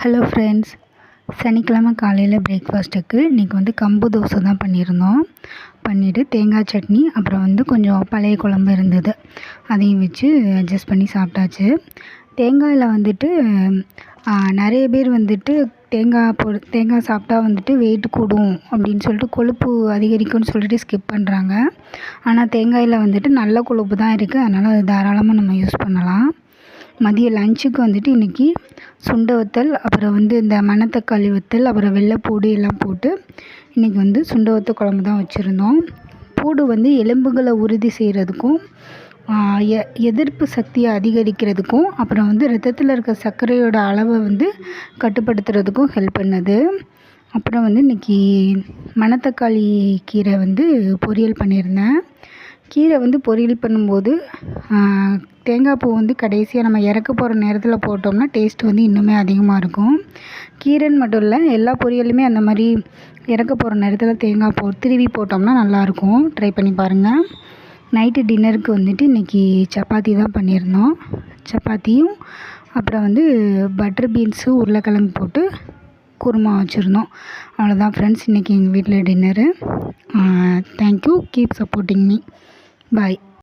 Hello friends, சனிக்கிழமை காலையில் பிரேக்ஃபாஸ்ட்டுக்கு இன்றைக்கி கம்பு தோசை தான் பண்ணிவிட்டு தேங்காய் சட்னி, அப்புறம் கொஞ்சம் பழைய குழம்பு இருந்தது, அதையும் வச்சு அட்ஜஸ்ட் பண்ணி சாப்பிட்டாச்சு. தேங்காயில் நிறைய பேர் தேங்காய் சாப்பிட்டா வெயிட் கூடும் அப்படின்னு சொல்லிட்டு, கொழுப்பு அதிகரிக்கும்னு சொல்லிட்டு ஸ்கிப் பண்ணுறாங்க. ஆனால் தேங்காயில் நல்ல கொழுப்பு தான் இருக்குது, அதனால் அது தாராளமாக நம்ம யூஸ் பண்ணலாம். மதிய லஞ்சுக்கு இன்றைக்கி சுண்டை வத்தல், அப்புறம் இந்த மணத்தக்காளி வத்தல், அப்புறம் வெள்ளைப்பூடு எல்லாம் போட்டு இன்றைக்கி சுண்டை வத்தல் குழம்பு தான் வச்சுருந்தோம். பூடு எலும்புகளை உறுதி செய்கிறதுக்கும், எதிர்ப்பு சக்தியை அதிகரிக்கிறதுக்கும், அப்புறம் ரத்தத்தில் இருக்க சர்க்கரையோட அளவை கட்டுப்படுத்துறதுக்கும் ஹெல்ப் பண்ணுது. அப்புறம் இன்றைக்கி மணத்தக்காளி கீரை பொரியல் பண்ணியிருந்தேன். கீரை பொரியல் பண்ணும்போது தேங்காய் பூ கடைசியாக நம்ம இறக்க போகிற நேரத்தில் போட்டோம்னா டேஸ்ட் இன்னுமே அதிகமாக இருக்கும். கீரைன்னு மட்டும் இல்லை, எல்லா பொரியலுமே அந்த மாதிரி இறக்க போகிற நேரத்தில் தேங்காய் திருவி போட்டோம்னா நல்லாயிருக்கும். ட்ரை பண்ணி பாருங்கள். நைட்டு டின்னருக்கு இன்றைக்கி சப்பாத்தி தான் பண்ணியிருந்தோம். சப்பாத்தியும் அப்புறம் பட்டர் பீன்ஸு, உருளைக்கிழங்கு போட்டு குருமா வச்சுருந்தோம். அவ்வளோதான் ஃப்ரெண்ட்ஸ், இன்றைக்கி எங்கள் வீட்டில் dinner. Thank you. Keep supporting me. பாய்.